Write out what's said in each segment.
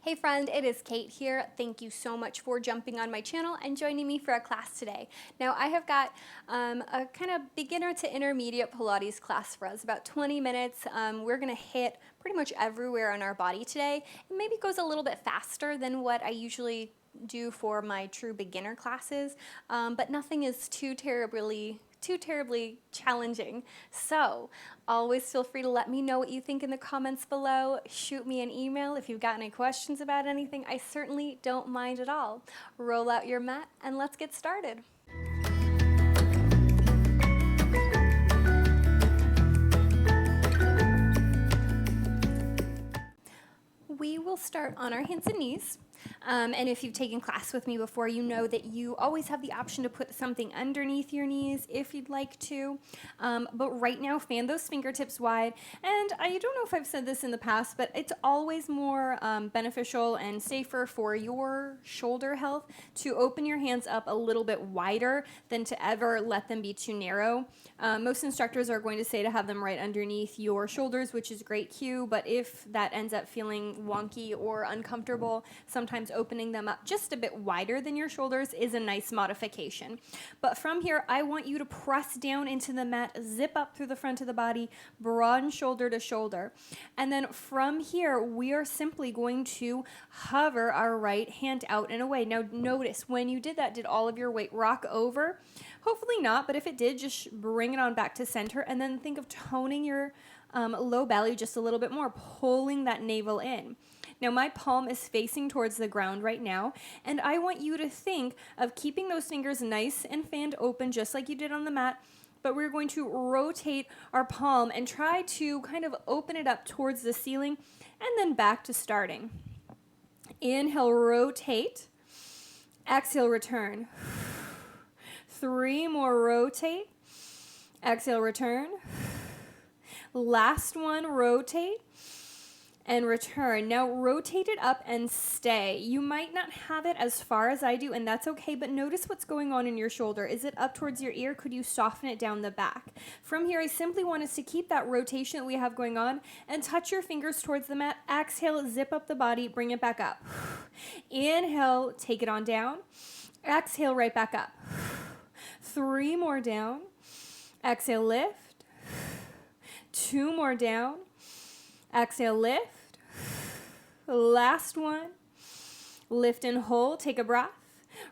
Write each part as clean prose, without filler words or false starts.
Hey friend, it is Kate here. Thank you so much for jumping on my channel and joining me for a class today. Now I have got a kind of beginner to intermediate Pilates class for us, about 20 minutes. We're gonna hit pretty much everywhere on our body today. It maybe goes a little bit faster than what I usually do for my true beginner classes, but nothing is too terribly challenging. So always feel free to let me know what you think in the comments below. Shoot me an email if you've got any questions about anything. I certainly don't mind at all. Roll out your mat and let's get started. We will start on our hands and knees. And if you've taken class with me before, you know that you always have the option to put something underneath your knees if you'd like to. But right now, fan those fingertips wide. And I don't know if I've said this in the past, but it's always more beneficial and safer for your shoulder health to open your hands up a little bit wider than to ever let them be too narrow. Most instructors are going to say to have them right underneath your shoulders, which is great cue, but if that ends up feeling wonky or uncomfortable, sometimes opening them up just a bit wider than your shoulders is a nice modification. But from here, I want you to press down into the mat, zip up through the front of the body, broaden shoulder to shoulder. And then from here, we are simply going to hover our right hand out and away. Now notice when you did that, did all of your weight rock over? Hopefully not, but if it did, just bring it on back to center and then think of toning your low belly just a little bit more, pulling that navel in. Now my palm is facing towards the ground right now, and I want you to think of keeping those fingers nice and fanned open just like you did on the mat, but we're going to rotate our palm and try to kind of open it up towards the ceiling and then back to starting. Inhale, rotate. Exhale, return. 3 more, rotate. Exhale, return. Last one, rotate and return. Now rotate it up and stay. You might not have it as far as I do, and that's okay, but notice what's going on in your shoulder. Is it up towards your ear? Could you soften it down the back? From here, I simply want us to keep that rotation that we have going on and touch your fingers towards the mat. Exhale, zip up the body, bring it back up. Inhale, take it on down. Exhale, right back up. 3 more down. Exhale, lift. 2 more down. Exhale, lift. Last one. Lift and hold. Take a breath.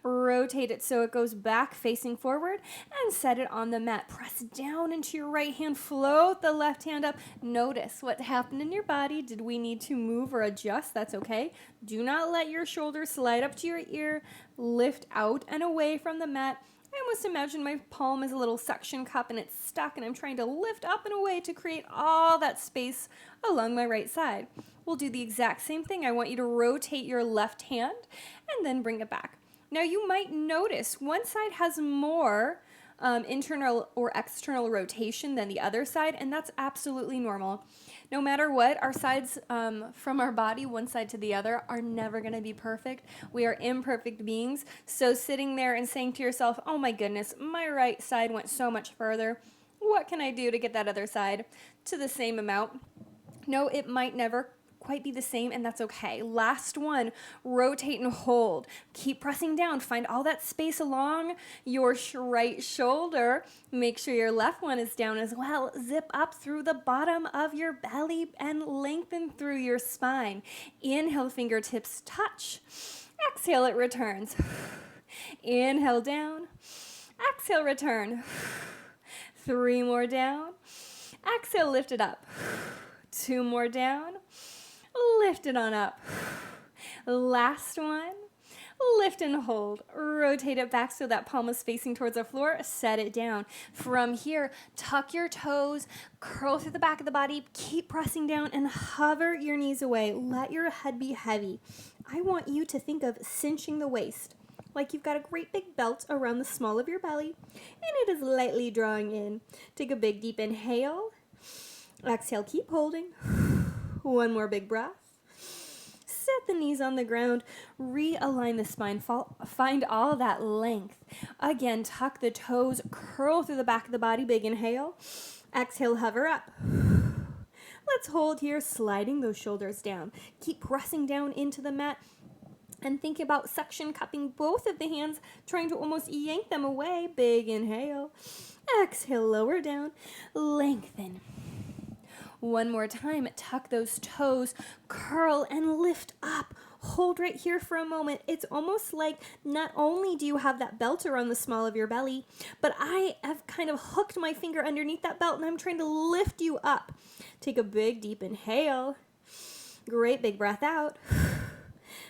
Rotate it so it goes back facing forward and set it on the mat. Press down into your right hand. Float the left hand up. Notice what happened in your body. Did we need to move or adjust? That's okay. Do not let your shoulders slide up to your ear. Lift out and away from the mat. I almost imagine my palm is a little suction cup and it's stuck and I'm trying to lift up and away to create all that space along my right side. We'll do the exact same thing. I want you to rotate your left hand and then bring it back. Now you might notice one side has more internal or external rotation than the other side, and that's absolutely normal. No matter what, our sides from our body, one side to the other, are never going to be perfect. We are imperfect beings. So sitting there and saying to yourself, oh my goodness, my right side went so much further. What can I do to get that other side to the same amount? No, it might never quite be the same, and that's okay. Last one, rotate and hold. Keep pressing down. Find all that space along your right shoulder. Make sure your left one is down as well. Zip up through the bottom of your belly and lengthen through your spine. Inhale, fingertips touch. Exhale, it returns. Inhale, down. Exhale, return. 3 more down. Exhale, lift it up. 2 more down. Lift it on up. Last one. Lift and hold. Rotate it back so that palm is facing towards the floor. Set it down. From here, tuck your toes, curl through the back of the body, keep pressing down and hover your knees away. Let your head be heavy. I want you to think of cinching the waist, like you've got a great big belt around the small of your belly and it is lightly drawing in. Take a big deep inhale. Exhale, keep holding. 1 more big breath. Set the knees on the ground. Realign the spine. Find all that length. Again, tuck the toes. Curl through the back of the body. Big inhale. Exhale, hover up. Let's hold here, sliding those shoulders down. Keep pressing down into the mat. And think about suction cupping both of the hands, trying to almost yank them away. Big inhale. Exhale, lower down. Lengthen. One more time, tuck those toes, curl and lift up. Hold right here for a moment. It's almost like not only do you have that belt around the small of your belly, but I have kind of hooked my finger underneath that belt and I'm trying to lift you up. Take a big, deep inhale. Great big breath out.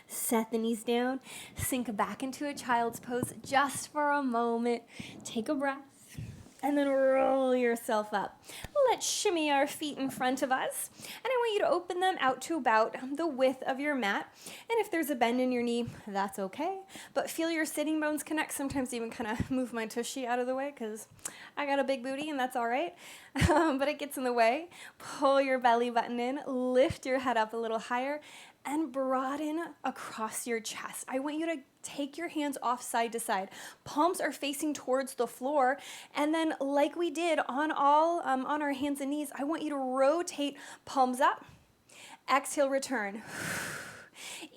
Set the knees down. Sink back into a child's pose just for a moment. Take a breath. And then roll yourself up. Let's shimmy our feet in front of us. And I want you to open them out to about the width of your mat. And if there's a bend in your knee, that's okay. But feel your sitting bones connect. Sometimes even kind of move my tushy out of the way because I got a big booty and that's all right. But it gets in the way. Pull your belly button in. Lift your head up a little higher. And broaden across your chest. I want you to take your hands off side to side. Palms are facing towards the floor. And then like we did on our hands and knees, I want you to rotate palms up. Exhale, return.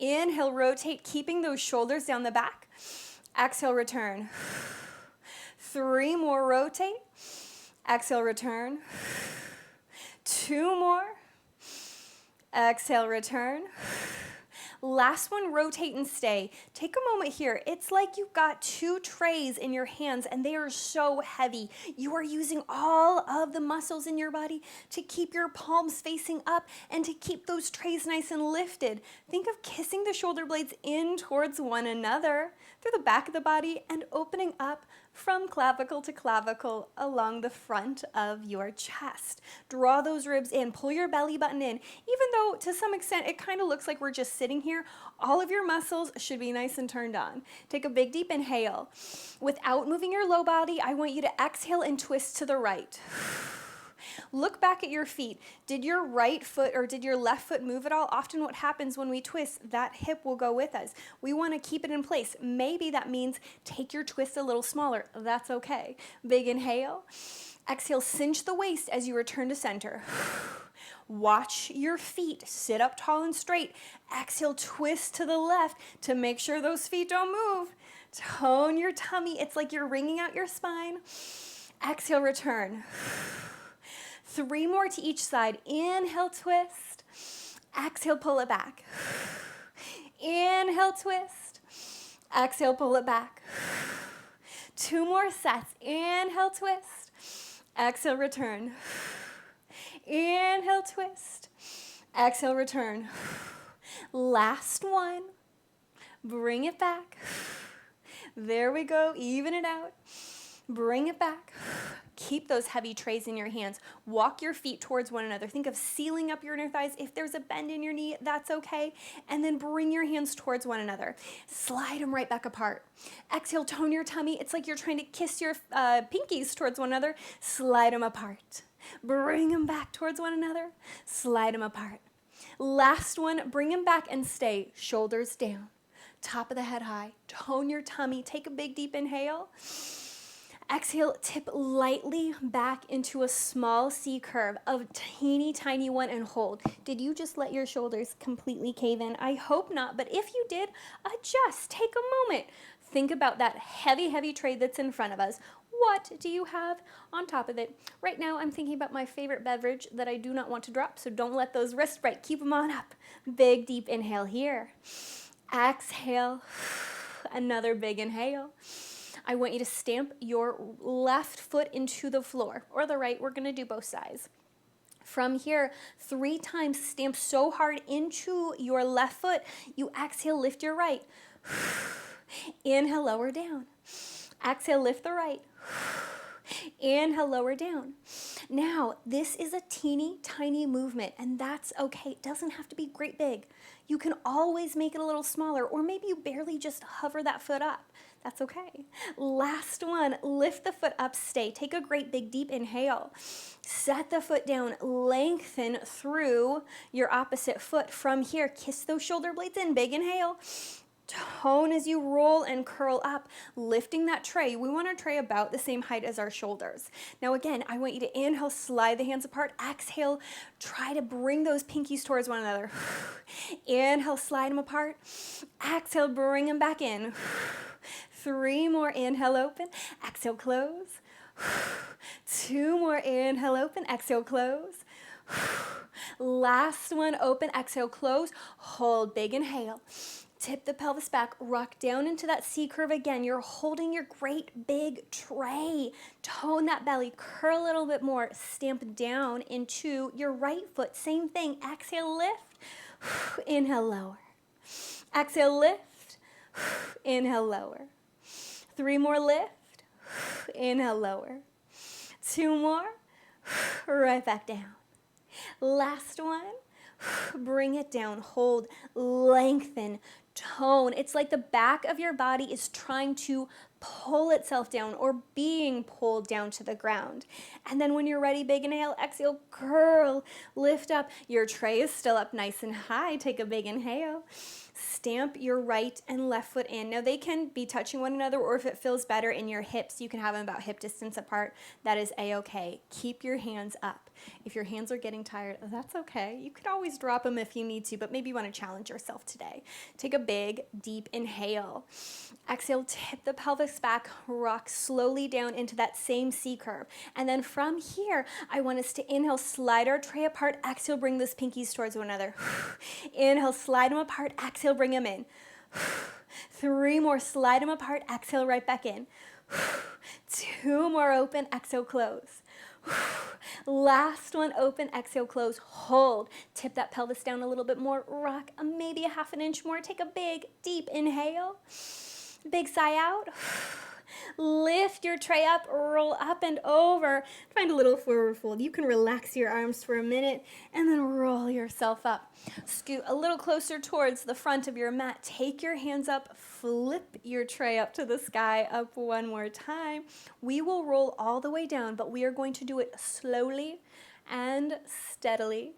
Inhale, rotate, keeping those shoulders down the back. Exhale, return. 3 more, rotate. Exhale, return. 2 more. Exhale, return. Last one, rotate and stay. Take a moment here. It's like you've got 2 trays in your hands and they are so heavy. You are using all of the muscles in your body to keep your palms facing up and to keep those trays nice and lifted. Think of kissing the shoulder blades in towards one another through the back of the body and opening up from clavicle to clavicle along the front of your chest. Draw those ribs in, pull your belly button in. Even though to some extent it kind of looks like we're just sitting here, all of your muscles should be nice and turned on. Take a big deep inhale. Without moving your low body, I want you to exhale and twist to the right. Look back at your feet. Did your right foot or did your left foot move at all? Often what happens when we twist, that hip will go with us. We want to keep it in place. Maybe that means take your twist a little smaller. That's okay. Big inhale. Exhale, cinch the waist as you return to center. Watch your feet sit up tall and straight. Exhale, twist to the left to make sure those feet don't move. Tone your tummy. It's like you're wringing out your spine. Exhale, return. 3 more to each side. Inhale, twist. Exhale, pull it back. Inhale, twist. Exhale, pull it back. 2 more sets. Inhale, twist. Exhale, return. Inhale, twist. Exhale, return. Last one. Bring it back. There we go. Even it out. Bring it back. Keep those heavy trays in your hands. Walk your feet towards one another. Think of sealing up your inner thighs. If there's a bend in your knee, that's okay. And then bring your hands towards one another. Slide them right back apart. Exhale, tone your tummy. It's like you're trying to kiss your pinkies towards one another. Slide them apart. Bring them back towards one another. Slide them apart. Last one, bring them back and stay. Shoulders down. Top of the head high. Tone your tummy. Take a big deep inhale. Exhale, tip lightly back into a small C curve, a teeny tiny one, and hold. Did you just let your shoulders completely cave in? I hope not, but if you did, adjust. Take a moment. Think about that heavy, heavy tray that's in front of us. What do you have on top of it? Right now, I'm thinking about my favorite beverage that I do not want to drop, so don't let those wrists break. Keep them on up. Big, deep inhale here. Exhale. Another big inhale. I want you to stamp your left foot into the floor, or the right. We're going to do both sides. From here, 3 times, stamp so hard into your left foot, you exhale, lift your right. Inhale, lower down. Exhale, lift the right. Inhale, lower down. Now, this is a teeny tiny movement, and that's okay. It doesn't have to be great big. You can always make it a little smaller, or maybe you barely just hover that foot up. That's okay. Last one, lift the foot up, stay. Take a great big deep inhale. Set the foot down, lengthen through your opposite foot. From here, kiss those shoulder blades in, big inhale. Tone as you roll and curl up, lifting that tray. We want our tray about the same height as our shoulders. Now again, I want you to inhale, slide the hands apart. Exhale, try to bring those pinkies towards one another. Inhale, slide them apart. Exhale, bring them back in. 3 more, inhale, open. Exhale, close. 2 more, inhale, open. Exhale, close. Last one, open. Exhale, close. Hold, big inhale. Tip the pelvis back, rock down into that C curve again. You're holding your great big tray. Tone that belly, curl a little bit more. Stamp down into your right foot. Same thing. Exhale, lift. Inhale, lower. Exhale, lift. Inhale, lower. 3 more, lift. Inhale, lower. 2 more. Right back down. Last one. Bring it down. Hold. Lengthen. Tone. It's like the back of your body is trying to pull itself down or being pulled down to the ground. And then when you're ready, big inhale, exhale, curl, lift up. Your tray is still up nice and high. Take a big inhale. Stamp your right and left foot in. Now they can be touching one another, or if it feels better in your hips, you can have them about hip distance apart. That is a-okay. Keep your hands up. If your hands are getting tired, that's okay. You could always drop them if you need to, but maybe you want to challenge yourself today. Take a big, deep inhale. Exhale, tip the pelvis back, rock slowly down into that same C curve. And then from here, I want us to inhale, slide our tray apart. Exhale, bring those pinkies towards one another. Inhale, slide them apart. Exhale, bring them in. 3 more, slide them apart. Exhale, right back in. 2 more, open. Exhale, close. Last one, open. Exhale, close. Hold. Tip that pelvis down a little bit more. Rock maybe a half an inch more. Take a big, deep inhale. Big sigh out. Lift your tray up, roll up and over. Find a little forward fold. You can relax your arms for a minute and then roll yourself up. Scoot a little closer towards the front of your mat. Take your hands up, flip your tray up to the sky, up one more time. We will roll all the way down, but we are going to do it slowly and steadily.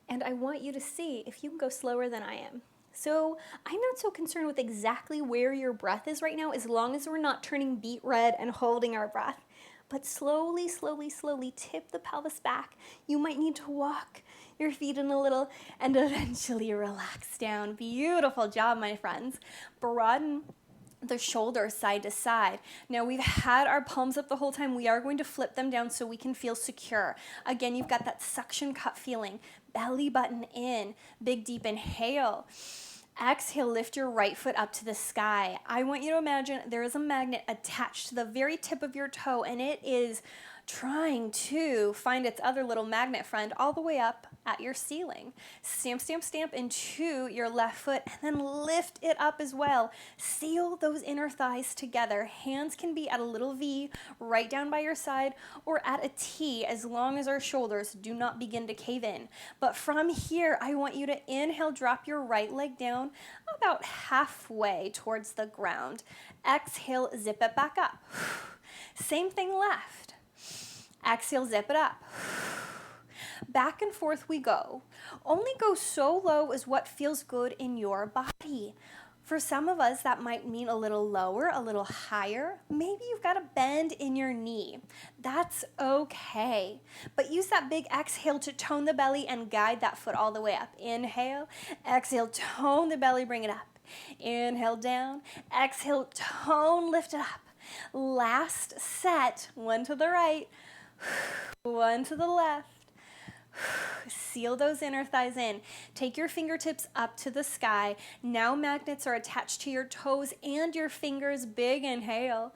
And I want you to see if you can go slower than I am. So I'm not so concerned with exactly where your breath is right now, as long as we're not turning beet red and holding our breath. But slowly, slowly, slowly tip the pelvis back. You might need to walk your feet in a little and eventually relax down. Beautiful job, my friends. Broaden the shoulders side to side. Now we've had our palms up the whole time. We are going to flip them down so we can feel secure. Again, you've got that suction cup feeling. Belly button in. Big deep inhale. Exhale, lift your right foot up to the sky. I want you to imagine there is a magnet attached to the very tip of your toe, and it is trying to find its other little magnet friend all the way up at your ceiling. Stamp, stamp, stamp into your left foot and then lift it up as well. Seal those inner thighs together. Hands can be at a little V right down by your side or at a T as long as our shoulders do not begin to cave in. But from here, I want you to inhale, drop your right leg down about halfway towards the ground. Exhale, zip it back up. Same thing left. Exhale, zip it up. Back and forth we go. Only go so low as what feels good in your body. For some of us, that might mean a little lower, a little higher. Maybe you've got a bend in your knee. That's okay. But use that big exhale to tone the belly and guide that foot all the way up. Inhale, exhale, tone the belly, bring it up. Inhale, down. Exhale, tone, lift it up. Last set, one to the right, one to the left. Seal those inner thighs in. Take your fingertips up to the sky. Now magnets are attached to your toes and your fingers. Big inhale.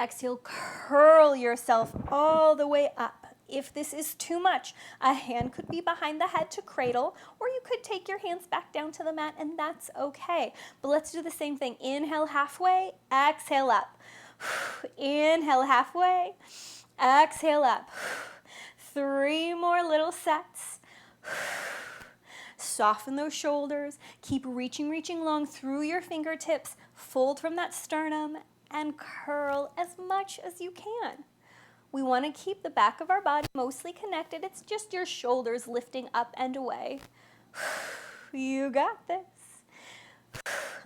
Exhale, curl yourself all the way up. If this is too much, a hand could be behind the head to cradle, or you could take your hands back down to the mat, and that's okay. But let's do the same thing. Inhale halfway, exhale up. Inhale halfway, exhale up. 3 more little sets. Soften those shoulders. Keep reaching long through your fingertips. Fold from that sternum and curl as much as you can. We want to keep the back of our body mostly connected. It's just your shoulders lifting up and away. You got this.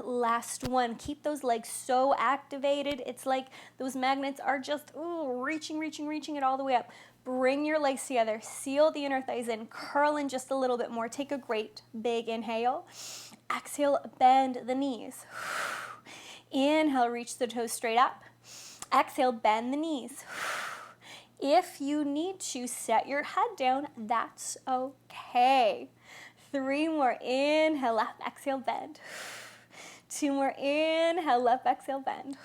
last one. Keep those legs so activated. It's like those magnets are just reaching it all the way up. Bring your legs together, seal the inner thighs in, curl in just a little bit more. Take a great big inhale. Exhale, bend the knees. Inhale, reach the toes straight up. Exhale, bend the knees. If you need to set your head down, that's okay. 3 more, inhale up, exhale, bend. 2 more, inhale up, exhale, bend.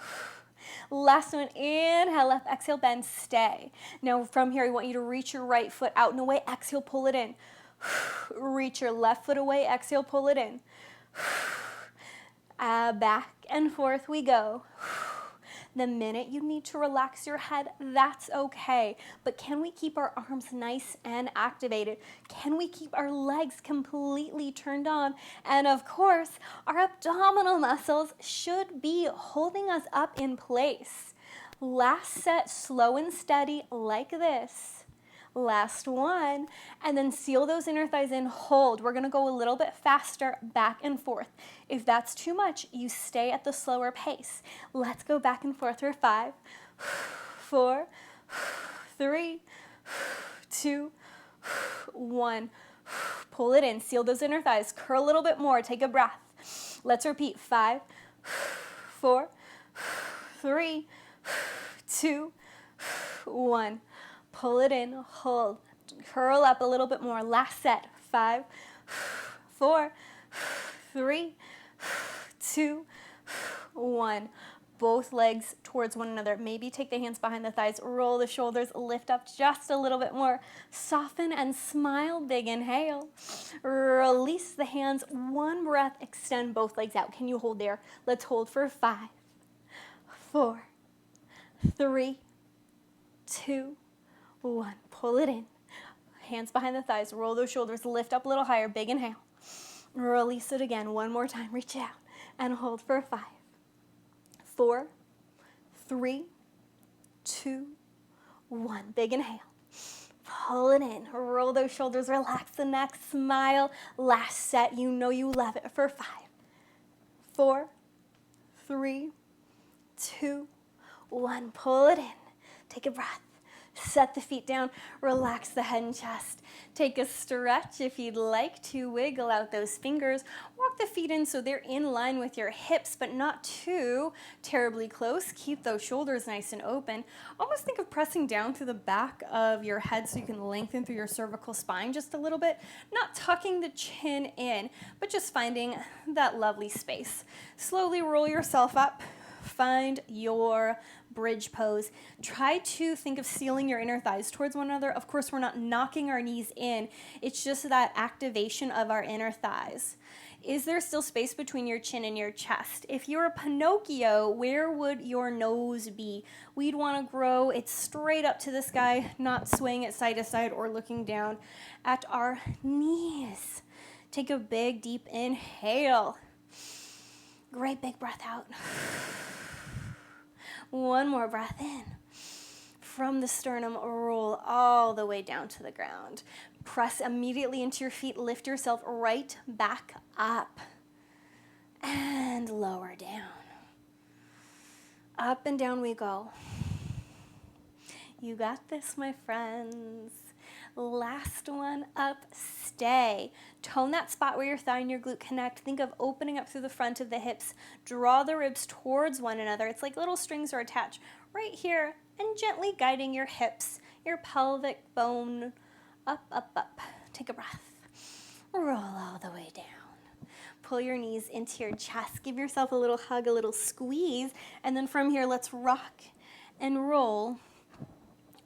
Last one, inhale up, exhale, bend, stay. Now from here, I want you to reach your right foot out and away, exhale, pull it in. Reach your left foot away, exhale, pull it in. Back and forth we go. The minute you need to relax your head, that's okay. But can we keep our arms nice and activated? Can we keep our legs completely turned on? And of course, our abdominal muscles should be holding us up in place. Last set, slow and steady like this. Last one, and then seal those inner thighs in, hold. We're gonna go a little bit faster, back and forth. If that's too much, you stay at the slower pace. Let's go back and forth for 5, 4, 3, 2, 1. Pull it in, seal those inner thighs, curl a little bit more, take a breath. Let's repeat, 5, 4, 3, 2, 1. Pull it in, hold, curl up a little bit more. Last set, 5, 4, 3, 2, 1. Both legs towards one another. Maybe take the hands behind the thighs, roll the shoulders, lift up just a little bit more. Soften and smile, big inhale. Release the hands, 1 breath, extend both legs out. Can you hold there? Let's hold for 5, 4, 3, 2, 1. Pull it in. Hands behind the thighs. Roll those shoulders. Lift up a little higher. Big inhale. Release it again. 1 more time. Reach out and hold for 5, 4, 3, 2, 1. Big inhale. Pull it in. Roll those shoulders. Relax the neck. Smile. Last set. You know you love it for 5, 4, 3, 2, 1. Pull it in. Take a breath. Set the feet down, relax the head and chest. Take a stretch if you'd like to. Wiggle out those fingers. Walk the feet in so they're in line with your hips, but not too terribly close. Keep those shoulders nice and open. Almost think of pressing down through the back of your head so you can lengthen through your cervical spine just a little bit. Not tucking the chin in, but just finding that lovely space. Slowly roll yourself up. Find your bridge pose. Try to think of sealing your inner thighs towards one another. Of course, we're not knocking our knees in. It's just that activation of our inner thighs. Is there still space between your chin and your chest? If you're a Pinocchio, where would your nose be? We'd want to grow it straight up to the sky, not swaying it side to side or looking down at our knees. Take a big, deep inhale. Great big breath out. 1 more breath in. From the sternum, roll all the way down to the ground. Press immediately into your feet. Lift yourself right back up. And lower down. Up and down we go. You got this, my friends. Last one up, stay. Tone that spot where your thigh and your glute connect. Think of opening up through the front of the hips. Draw the ribs towards one another. It's like little strings are attached right here, and gently guiding your hips, your pelvic bone up, up, up. Take a breath. Roll all the way down. Pull your knees into your chest. Give yourself a little hug, a little squeeze, and then from here, let's rock and roll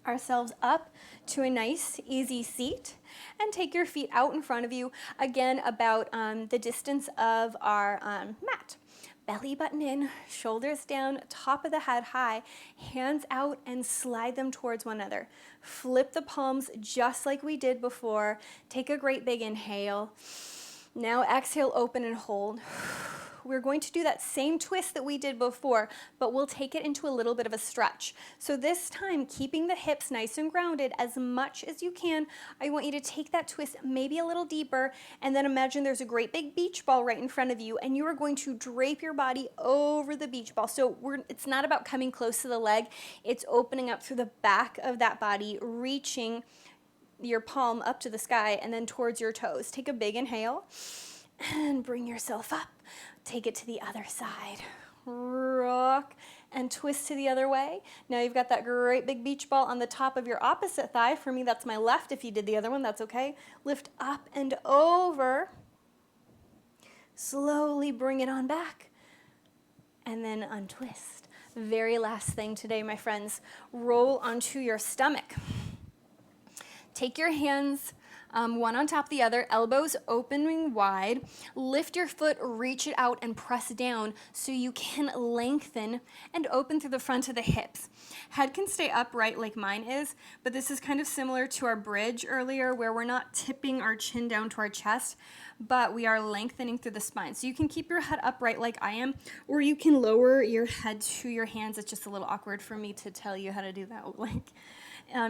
ourselves up to a nice, easy seat, and take your feet out in front of you, again about the distance of our mat. Belly button in, shoulders down, top of the head high, hands out and slide them towards one another. Flip the palms just like we did before. Take a great big inhale. Now exhale, open and hold. we're going to do that same twist that we did before, but we'll take it into a little bit of a stretch. So this time, keeping the hips nice and grounded as much as you can, I want you to take that twist maybe a little deeper, and then imagine there's a great big beach ball right in front of you, and you are going to drape your body over the beach ball. So it's not about coming close to the leg, it's opening up through the back of that body, reaching your palm up to the sky and then towards your toes. Take a big inhale and bring yourself up. Take it to the other side. Rock and twist to the other way. Now you've got that great big beach ball on the top of your opposite thigh. For me, that's my left. If you did the other one, that's okay. Lift up and over. Slowly bring it on back and then untwist. Very last thing today, my friends, roll onto your stomach. Take your hands one on top of the other, elbows opening wide. Lift your foot, reach it out, and press down so you can lengthen and open through the front of the hips. Head can stay upright like mine is, but this is kind of similar to our bridge earlier where we're not tipping our chin down to our chest, but we are lengthening through the spine. So you can keep your head upright like I am, or you can lower your head to your hands. It's just a little awkward for me to tell you how to do that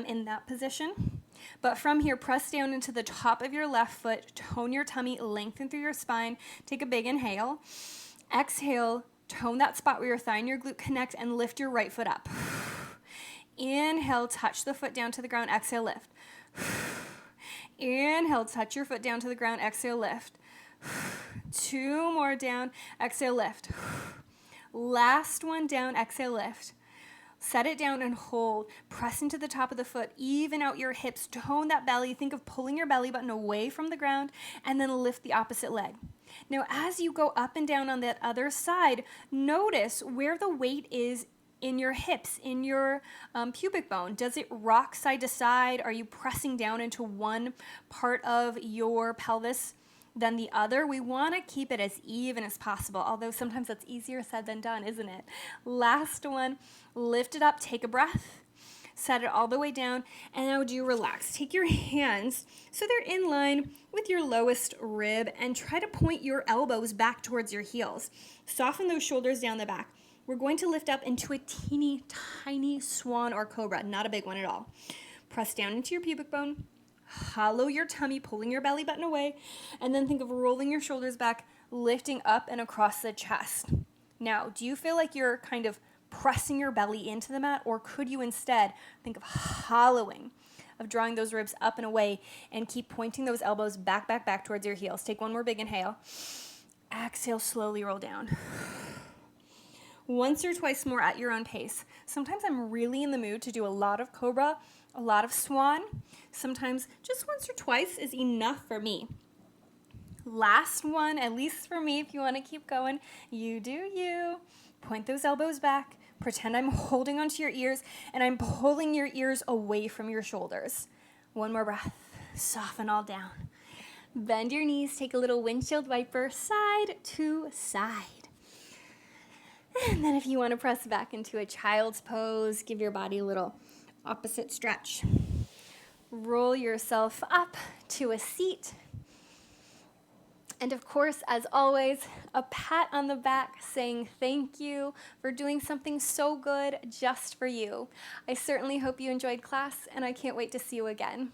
in that position. But from here, press down into the top of your left foot, tone your tummy, lengthen through your spine. Take a big inhale. Exhale, tone that spot where your thigh and your glute connect and lift your right foot up. Inhale, touch the foot down to the ground. Exhale, lift. Inhale, touch your foot down to the ground. Exhale, lift. 2 more down. Exhale, lift. Last one down. Exhale, lift. Set it down and hold. Press into the top of the foot. Even out your hips. Tone that belly. Think of pulling your belly button away from the ground and then lift the opposite leg. Now, as you go up and down on that other side, notice where the weight is in your hips, in your pubic bone. Does it rock side to side? Are you pressing down into one part of your pelvis than the other? We want to keep it as even as possible, although sometimes that's easier said than done, isn't it? Last one, lift it up, take a breath, set it all the way down, and now do relax. Take your hands so they're in line with your lowest rib and try to point your elbows back towards your heels. Soften those shoulders down the back. We're going to lift up into a teeny tiny swan or cobra, not a big one at all. Press down into your pubic bone. Hollow your tummy, pulling your belly button away, and then think of rolling your shoulders back, lifting up and across the chest. Now, do you feel like you're kind of pressing your belly into the mat, or could you instead think of hollowing, of drawing those ribs up and away, and keep pointing those elbows back towards your heels? Take one more big inhale. Exhale, slowly roll down. Once or twice more at your own pace. Sometimes I'm really in the mood to do a lot of cobra, a lot of swan. Sometimes just once or twice is enough for me. Last one, at least for me, if you want to keep going, you do you. Point those elbows back. Pretend I'm holding onto your ears and I'm pulling your ears away from your shoulders. One more breath. Soften all down. Bend your knees. Take a little windshield wiper side to side. And then if you want to press back into a child's pose, give your body a little opposite stretch. Roll yourself up to a seat. And of course, as always, a pat on the back saying thank you for doing something so good just for you. I certainly hope you enjoyed class, and I can't wait to see you again.